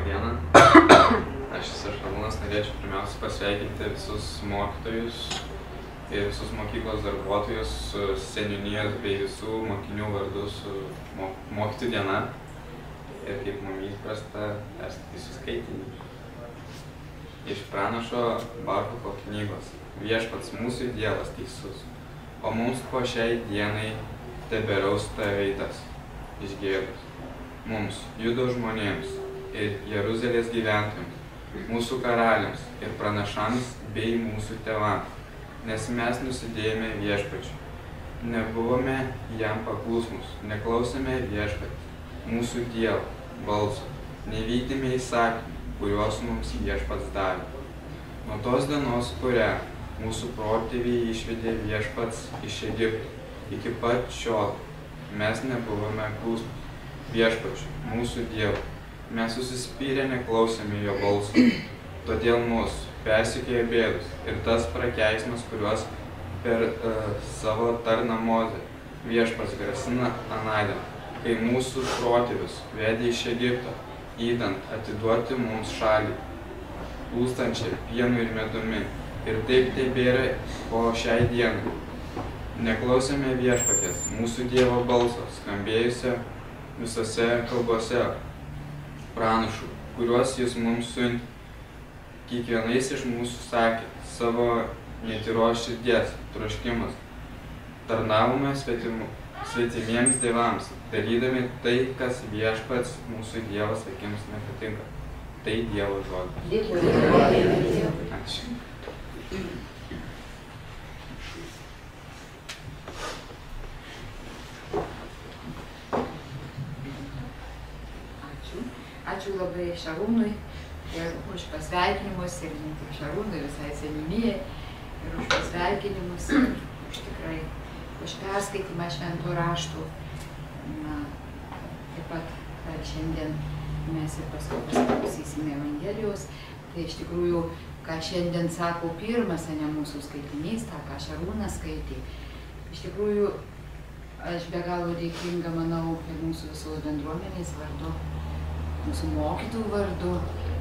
dieną. Aš esu Šarūnas, norėčiau pirmiausia pasveikinti visus mokytojus ir visus mokyklos darbuotojus su seniūnijos bei visų mokinių vardu su mokytojų diena. Ir kaip mums įprasta, perskaitysiu skaitinį. Iš pranašo Barucho knygos. Viešpats mūsų Dievas teisus, o mums po šiai dienai teberausta veidas išgėrus. Mums, Judo žmonėms ir Jeruzalės gyventojams, mūsų karaliams ir pranašams bei mūsų tėvams, nes mes nusidėjome viešpačiu. Nebuvome jam paklusnūs, neklausėme viešpatį, mūsų Dievo balso, nevykdėme įsakymų, kuriuos mums viešpats davė. Nuo tos dienos, kurią mūsų protėviai išvedė viešpats iš Egipto, iki pat šiol mes nebuvome klusnūs viešpačiu, mūsų Dievu. Mes susispyrę neklausėme jo balso, todėl mus persekiojo bėdos ir tas prakeiksmas, kuriuos per savo tarną Mozę viešpats grasina anądien, kai mūsų protėvius vedė iš Egipto, įdant atiduoti mums šalį, plūstančią pienu ir medumi. Ir taip tebėra po šiai dienai. Neklausėme viešpaties, mūsų Dievo balso, skambėjusio visose kalbose pranašų, kuriuos jis mums siuntė. Kiekvienais iš mūsų sakė savo netyros širdies troškimas. Tarnavome svetimiems dievams, darydami tai, kas viešpats mūsų Dievas akims nepatinka. Tai Dievo žodis. Ačiū. Ačiū labai Šarūnui už pasveikinimus ir ne tik Šarūnui, visai seniūnijai ir už pasveikinimus ir už perskaitimą šventų raštų. Taip pat šiandien mes ir paskui pasiklausysime Evangelijos. Tai iš tikrųjų, ką šiandien sako pirmas, ne mūsų skaitinys, tą, ką Šarūnas skaitė. Iš tikrųjų, aš be galo dėkinga, manau, ir mūsų visos bendruomenės vardu, mūsų mokytojų vardu,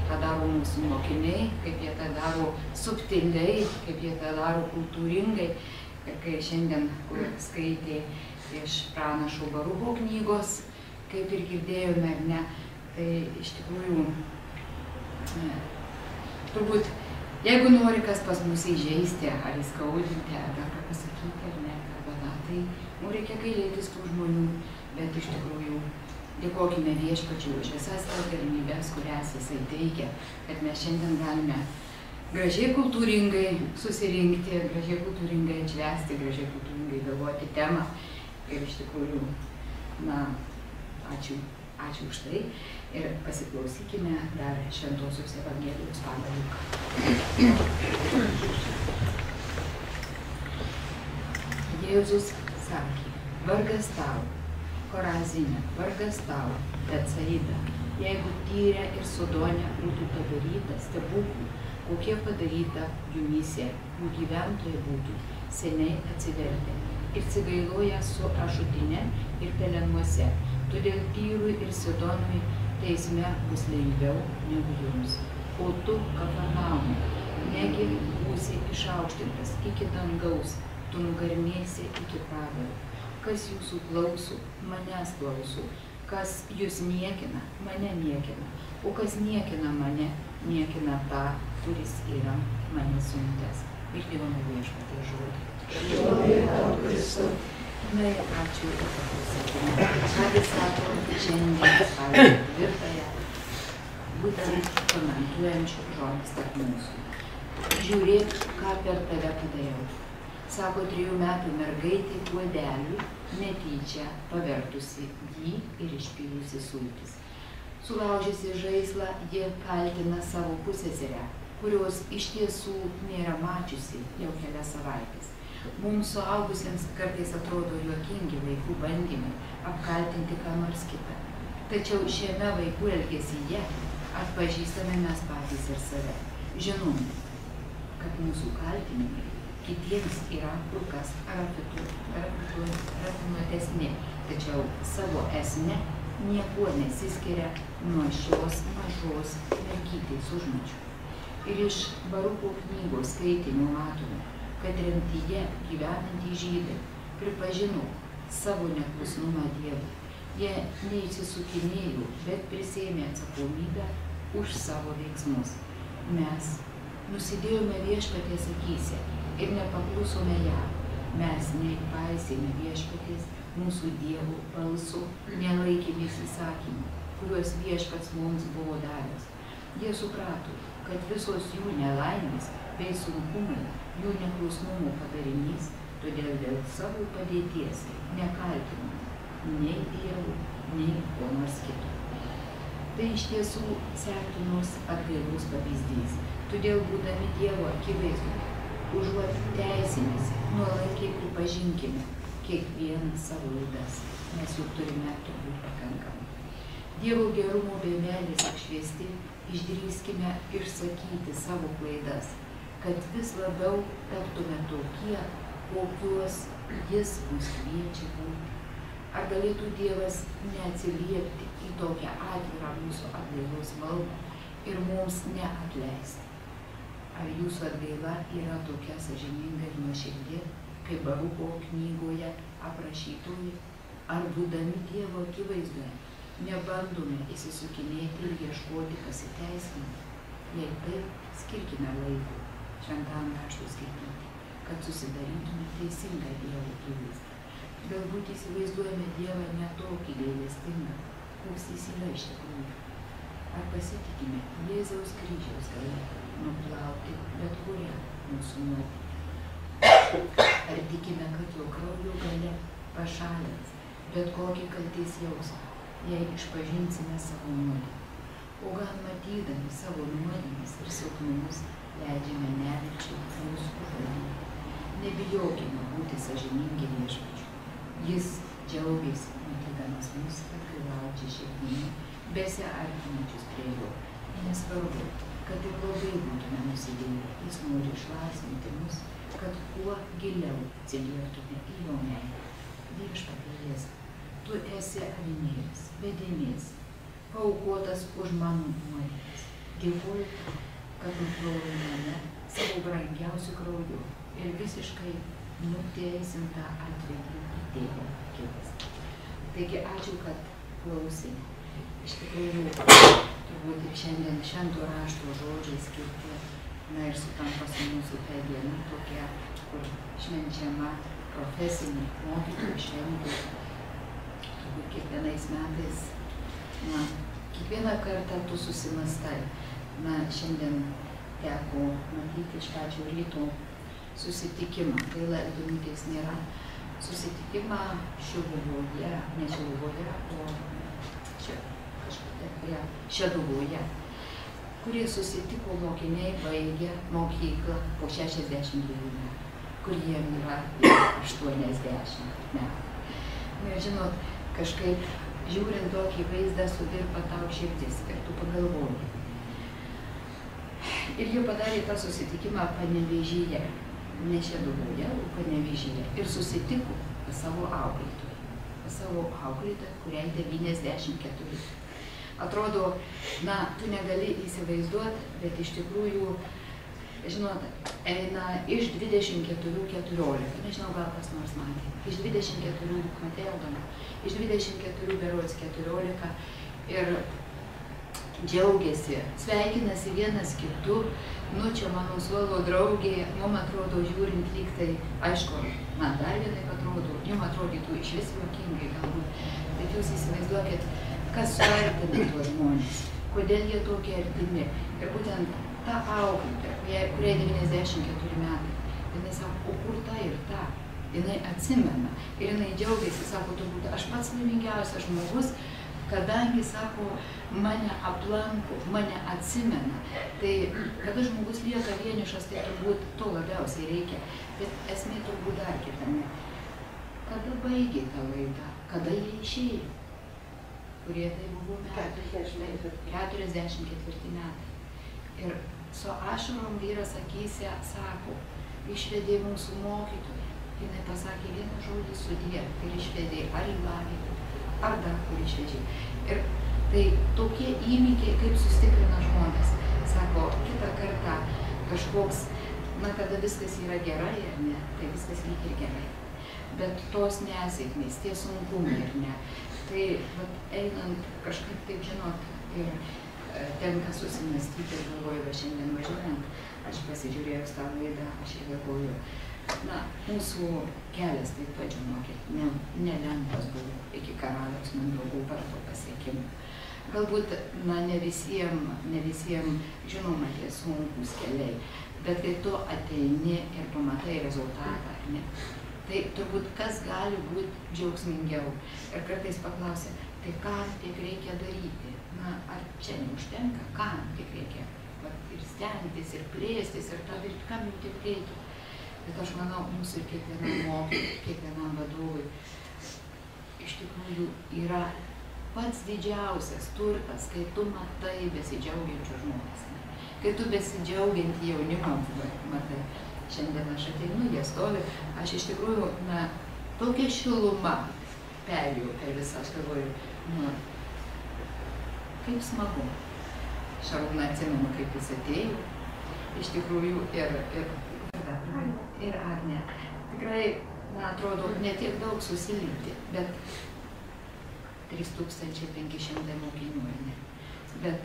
ką daro mūsų mokiniai, kaip jie tą daro subtiliai, kaip jie tą daro kultūringai. Ir kai šiandien skaitė iš pranašo Barucho knygos, kaip ir girdėjome, ar ne, tai iš tikrųjų, turbūt, jeigu nori kas pas mus įžeisti, ar įskaudinti, ar ką pasakyti, ar ne, tai mums reikia gailėtis tų žmonių, bet iš tikrųjų dėkokime viešpačiui už visas tas galimybės, kurias jisai teikia, kad mes šiandien galime gražiai kultūringai susirinkti, gražiai kultūringai atšvęsti, gražiai kultūringai galvoti temą. Ir iš tikrųjų, ačiū už tai. Ir pasiklausykime dar Šventosios Evangelijos pagal Luką. Jėzus sakė, vargas tau, Korazinė, vargas tau, Betsaida, jeigu Tyre ir Sodone būtų padaryta stebuklų, kokie padaryta jumyse, jų gyventojai būtų seniai atsivertę ir atsigailoję su ašutine ir pelenuose. Todėl Tyrui ir Sidonui teisme bus lengviau negu jums. O tu, Kafarnaumai, negi būsi išaukštintas iki dangaus, tu nugarmėsi iki pragaro. Kas jūsų klauso, manęs klauso, kas jūs niekina, mane niekina, o kas niekina mane, niekina tą, kuris yra mane siuntęs. Girdėjome viešpatie žodį. Na ir ačiū ir paklausykime. Kągi sako šiandien spalio 4, būtent komentuojančių žodis tarp mūsų. Žiūrėk, ką per tave padariau. Sako 3 metų mergaitė puodeliui netyčia pavertusi jį ir išpylusi sultis. Sulaužysi žaislą, jie kaltina savo pusseserę, kurios iš tiesų nėra mačiusi jau kelias savaitės. Mums suaugusiems kartais atrodo juokingi vaikų bandymai apkaltinti ką nors kitą. Tačiau šiame vaikų elgesyje atpažįstame mes patys ir save. Žinome, kad mūsų kaltinimai kitiems yra kur kas rafinuotesni, tačiau savo esme niekuo nesiskiria nuo šios mažos mergytės užmačių. Ir iš Barucho knygos skaitinio matome, kad tremtyje gyvenantys žydai pripažino savo neklusnumą Dievui. Jie neįsisukinėjo, bet prisėmė atsakomybę už savo veiksmus. Mes nusidėjome Viešpaties akyse ir nepaklusome jam. Mes nepaisėme Viešpaties mūsų Dievo balsų, nelaikėmės įsakymų, kuriuos Viešpats mums buvo davęs. Jie suprato, kad visos jų nelaimės bei sunkumai jų neklusnumo padarinys, todėl dėl savo padėties nekaltino nei Dievo, nei ko nors kito. Tai iš tiesų sektinos atgailos pavyzdys. Todėl būdami Dievo akivaizdoje, užuot teisinėsi, nuolankiai pripažinkime kiekvieną savo laidas, mes juk turime turbūt pakankamai. Dievo gerumo bei meilės apšviesti, išdrįskime išsakyti savo klaidas, kad vis labiau taptume tokie, kokiuos jis mus kviečia būti. Ar galėtų Dievas neatsiliepti į tokią atvirą mūsų atgailos maldą ir mums neatleisti? Ar jūsų atgaila yra tokia sąžininga ir nuoširdi, kaip Barucho knygoje aprašytoji? Ar būdami Dievo akivaizdoje nebandome įsisukinėti ir ieškoti pasiteisinimų? Jei taip, skirkime laiko šventam raštui skaityti, kad susidarytume teisingą Dievo akivaizdą. Galbūt įsivaizduojame Dievą ne tokį gailestingą, koks jis yra iš tikrųjų. Ar pasitikime Jėzaus kryžiaus galia nuplauti bet kurią mūsų nuodėmę? Ar tikime, kad jo kraujo galia pašalins bet kokį kaltės jausmą, jei išpažinsime savo nuodėmę? O gal matydami savo nuodėmes ir silpnumus leidžiame nevilčiai mūsų užvaldyti? Nebijokime būti sąžiningi Viešpačiui. Jis džiaugiasi, matydamas mus atgailaujančią širdimi, besiartinančius prie jo. Nesvarbu, kad ir blogai būtume nusidėję, jis nori išlaisvinti mus, kad kuo giliau atsilieptume į jo meilę. Viešpatie Jėzau, tu esi avinėlis, vedėmis, paaukotas už mano nuodėmes. Dėkoju, kad nuplovei mane savo brangiausiu krauju ir visiškai nuteisim tą atvejį į Tėvo akivaizdį. Taigi ačiū, kad klausai. Iš tikrųjų, turbūt ir šiandien švento rašto žodžiai skirti, na ir sutampa su mūsų ta diena tokia, kur švenčiama profesinė mokytojų šventė. Turbūt kiekvienais metais, na, kiekvieną kartą tu susimastai. Na, šiandien teko matyti iš pačio ryto susitikimą, gaila įdomybės nėra, susitikimą Šiluvoje, ne Šiluvoje, o čia kažkokia Šeduvoje, kurie susitiko mokiniai, baigė mokyklą po 62 metų, kur jiem yra 80 metų. Ir žinot, kažkaip žiūrint tokį vaizdą suvirpa tau širdis ir tu pagalvoji. Ir jie padarė tą susitikimą Panevėžyje, ne Šeduvoje, o Panevėžyje. Ir susitiko pas savo auklėtoją, kuriai 94. Atrodo, na, tu negali įsivaizduoti, bet iš tikrųjų, žinot, eina iš 24-14, nežinau, gal kas nors matė, iš 24, matėjau, iš 24 berods 14 ir džiaugiasi, sveikinasi vienas kitu, nu čia mano suolo draugė, mum atrodo žiūrint lyg tai, aišku, man dar vienai atrodo, jum atrodytų iš vis juokingai galbūt, bet jūs įsivaizduokit, kas suartina tuos žmonės, kodėl jie tokie artimi. Ir būtent ta auklėtoja, kuriai 94 metai, jinai sako, o kur ta ir ta? Jinai atsimena ir jinai džiaugiasi, sako, turbūt aš pats laimingiausias žmogus, kadangi, sako, mane aplanko, mane atsimena. Tai kada žmogus lieka vienišas, tai turbūt to labiausiai reikia. Bet esmė turbūt dar kitame. Kada baigė tą laidą? Kada jie išėjo? Kurie tai buvo metai? 44 metai. Ir su ašarom vyras akyse sako, išvedė mūsų mokytoją. Jinai pasakė vieną žodį sudie ir išvedė ar į lagerį, ar dar kur išvedė. Ir tai tokie įvykiai, kaip sustiprina žmonės. Sako, kitą kartą kažkoks, na, kada viskas yra gerai ar ne, tai viskas lyg ir gerai. Bet tos nesėkmės, tie sunkumai ar ne, tai vat, einant kažkaip taip, žinot, ir tenka susimastyti ir galvoju, va šiandien važiuojant, aš pasižiūrėjau tą laidą, aš ir galvoju, na, mūsų kelias taip pat, žinokit, nelengvas buvo iki karaliaus Mindaugo vardo pasiekimų. Galbūt, na, ne visiems žinoma tie sunkūs keliai, bet kai tu ateini ir pamatai rezultatą, ar ne, tai turbūt kas gali būti džiaugsmingiau. Ir kartais paklausia, tai ką tik reikia daryti? Na, ar čia neužtenka? Ką tik reikia? Ir stengtis, ir plėstis, ir tą daryti, kam jau tik reikia. Bet aš manau, mūsų ir kiekvienam mokytojui, kiekvienam vadovui iš tikrųjų yra pats didžiausias turtas, kai tu matai besidžiaugiančių žmonės. Kai tu besidžiaugiantį jaunimą matai. Šiandien aš ateinu, jie stovi, aš iš tikrųjų, na, tokia šiluma perėjau per visą, aš galvoju, nu, kaip smagu. Šarūną atsimenu, kaip jis atėjo, iš tikrųjų, ir Agnė. Tikrai, man atrodo, ne tiek daug susilikti, bet 3500 mokinių, ne. Bet,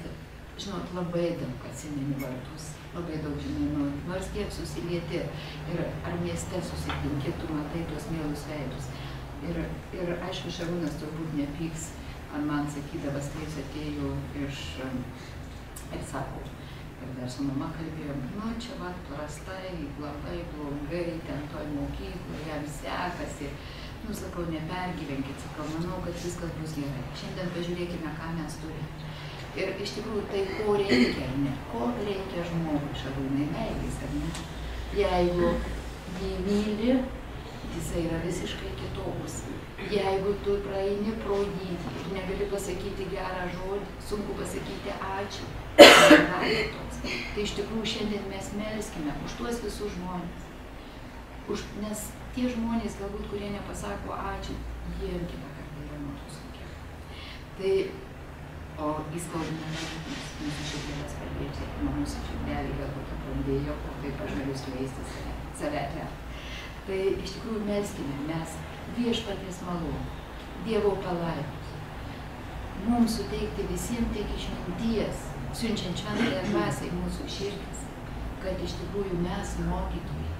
žinot, labai daug atsimeni vardus, labai daug žinai, nors kiek susilieti ir ar mieste susitinki, tu matai tuos mielus veidus. Ir aišku, Šarūnas turbūt nepyks, man sakydavas, kai jis atėjo iš, ir sako, ir dar su mama kalbėjom, nu čia va prastai, labai blogai, ten toj mokykloje, jam sekasi. Nu, sakau, nepergyvenkit, sakau, manau, kad viskas bus gerai. Šiandien pažiūrėkime, ką mes turime. Ir iš tikrųjų, tai ko reikia, ar ne? Ko reikia žmogui, Šarūnai, meilės, ar ne? Jeigu jį myli, jisai yra visiškai kitoks. Jeigu tu praeini pro jį ir negali pasakyti gerą žodį, sunku pasakyti ačiū, tai iš tikrųjų šiandien mes melskime už tuos visus žmonės. Nes tie žmonės, galbūt, kurie nepasako ačiū, jie kitą kartą yra nuo to sunkiau. Tai o įskaudina dalykus, mūsų širdėlės kalbėti, mūsų širdelį galbūt aprandėjo, o taip aš galiu skleisti save atvert. Tai iš tikrųjų melskime mes viešpaties malonę, Dievo palaimos, mums suteikti visiems tiek išminties, siunčiant šventąją dvasią į mūsų širdis, kad iš tikrųjų mes mokytojai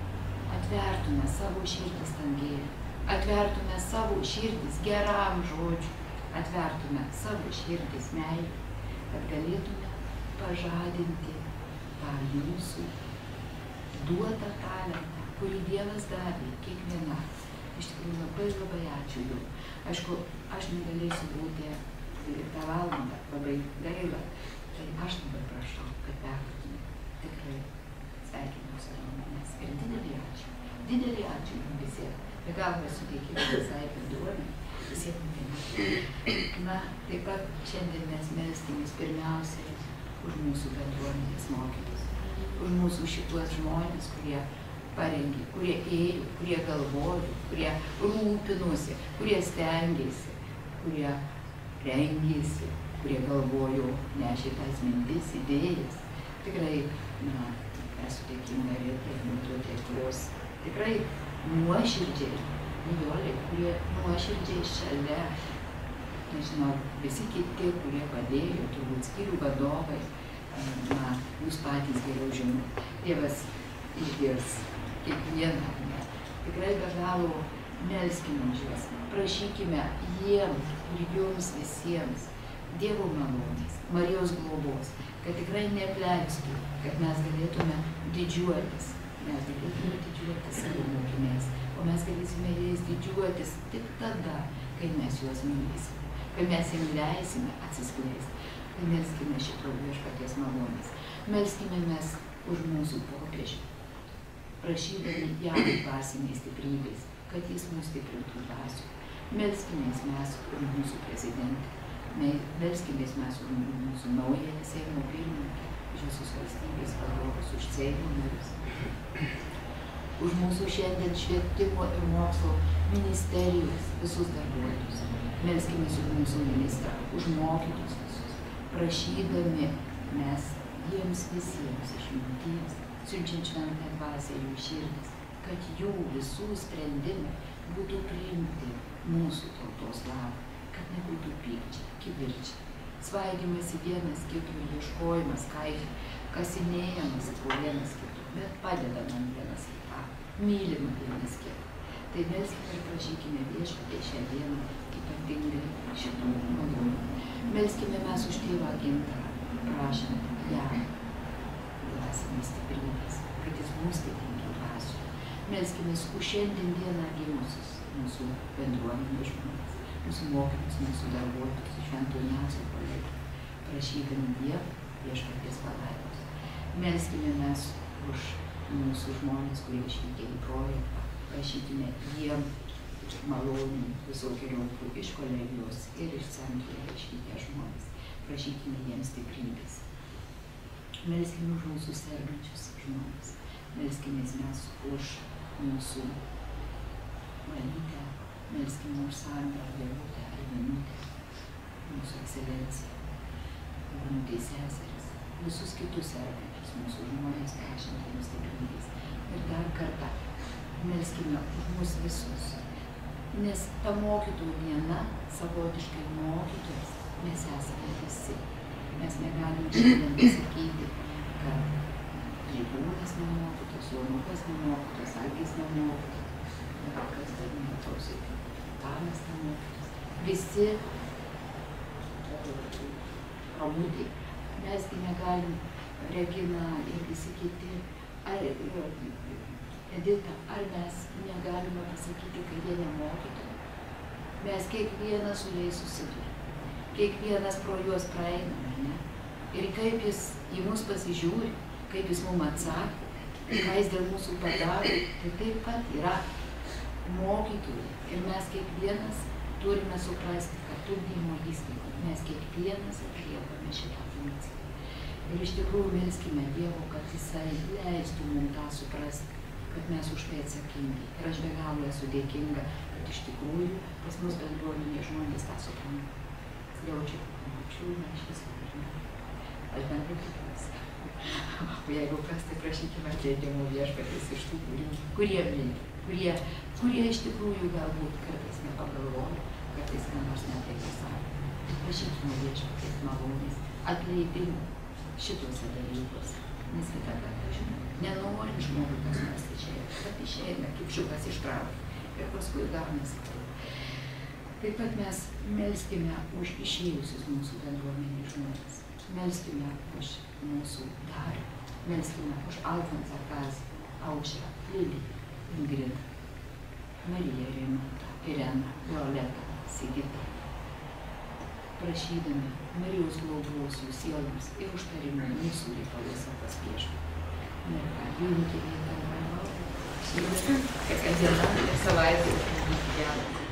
atvertume savo širdis tam gėriui, atvertume savo širdis geram žodžiu, atvertume savo širdis meilę, kad galėtume pažadinti tą jūsų duotą talentą, kurį Dievas davė kiekviena. Iš tikrųjų labai labai ačiū jums. Aišku, aš negalėsiu būti tą valandą, labai gaila, tai aš dabar prašau, kad perduotume tikrai sveikinus ar manęs. Ir didelį ačiū jums visiems. Be galo esu dėkinga visai bendruomenei. Na, taip pat šiandien mes melskimės pirmiausiai už mūsų bendruomenės mokymus, už mūsų šituos žmonės, kurie parengė, kurie ėjo, kurie galvojo, kurie rūpinosi, kurie stengėsi, kurie rengėsi, kurie galvojo, nešė tas mintis, idėjas. Tikrai, na, esu dėkinga Ritai, Mintutei, kurios tikrai nuoširdžiai, Nijolė, kurie nuoširdžiai šalia, nežinau, visi kiti, kurie padėjo, turbūt skyrių vadovai, na, jūs patys geriau žinot. Dievas išgirs kiekvieną. Tikrai be galo melskime už juos, prašykime jiems ir jums visiems Dievo malonės, Marijos globos, kad tikrai neapleistų, kad mes galėtume didžiuotis. Mes galėtume didžiuotis savo mokiniais, o mes galėsime jais didžiuotis tik tada, kai mes juos mylėsime, kai mes jiems leisime atsiskleisti. Tai melskime šito viešpaties malonės. Melskime mes už mūsų popiežių, prašydami jam dvasiniais stiprybės, kad jis mus stiprintų dvasių. Melskimės mes už mūsų prezidentą, melskimės mes už mūsų naująją Seimo pirmininkę, už visus valstybės vadovus, už Seimo narius. už mūsų šiandien švietimo ir mokslo ministerijos visus darbuotojus. Melskimės už mūsų ministrą, už mokytus visus, prašydami mes jiems visiems išminties, siunčiant šventąją dvasią jų širdis, kad jų visų sprendimai būtų priimti mūsų tautos labui, kad nebūtų pykčiai, kivirčiai, svaidymasi vienas kito, ieškojimas, kasinėjimas po vienas kito, bet padedam vienas kitam, mylim vienas kitą. Tai melskime ir prašykime Viešpatie šią dieną ypatingai šitų malonų. Melskime mes už tėvą Gintarą, prašant jam dvasinės stiprybės, kad jis mums stiprintų dvasių. Melskimės už šiandien dieną gimusius mūsų bendruomenės žmonės, mūsų mokymus, mūsų darbuotojus, Švento Ignaco kolegų, prašydami Dievo Viešpaties palaimos. Melskime mes už mūsų žmonės, kurie išvykę į projektą, prašykime jiem malonių visokiojopų iš kolegijos ir iš centro išvykę žmonės. Prašykime jiems stiprybės. Melskime už mūsų sergančius žmonės. Melskimės mes už mūsų Marytę. Melskime už Sandrą, Vėlutę, Arminutę, mūsų ekscelenciją, Gunutę seseris, visus kitus sergančius mūsų žmonės, prašant jiems stiprybės. Ir dar kartą melskime už mus visus, nes ta mokytojų diena, savotiškai mokytojas, mes esame visi. Mes negalim šiandien pasakyti, kad Žydrūnas nemokytas, Jonukas nemokytas, Algis nemokytas, kas dar neklausyti, Tanas nemokytas. Visi Ramutė, mesgi negalim, Regina ir visi kiti, Edita, ar mes negalime pasakyti, kad jie nemokytojai? Mes kiekvienas su jais susidurime, kiekvienas pro juos praeina, ar ne? Ir kaip jis į mus pasižiūri, kaip jis mums atsako, ką jis dėl mūsų padaro, tai taip pat yra mokytojai. Ir mes kiekvienas turime suprasti, kad ugdymo įstaigoje mes kiekvienas atliekame šitą funkciją. Ir iš tikrųjų melskime Dievo, kad Jisai leistų mums tą suprasti, kad mes už tai atsakingi. Ir aš be galo esu dėkinga, kad iš tikrųjų pas mus bendruomenė žmonės tą supranta. Jaučia, mačiūna, aš visą žinau. Aš bendrai tikiuosi. O jeigu kas, tai prašykime atleidimo Viešpaties iš tų, kurie myli, kurie iš tikrųjų galbūt kartais nepagalvoja, kartais ką nors ne taip pasako. Prašykime Viešpaties malonės, atleidimo šituose dalykuose. Nes kitą kartą žinau, nenori žmogui kas nors išeina, bet išeina, kaip šiukas ištraukia ir paskui gaunasi taip. Taip pat mes melskime už išėjusius mūsų bendruomenės žmonės, melskime už mūsų Darių, melskime už Alfonsą, Kazį, Aušrą, Lilį, Ingridą, Mariją, Rimantą, Ireną, Violetą, Sigitą, prašydami Marijos globos jų sieloms ir užtarimų mūsų reikaluose pas Viešpatį. Ir ką, jungti vietą maldą, ir kad kasdiena ir savaitę būtų geras.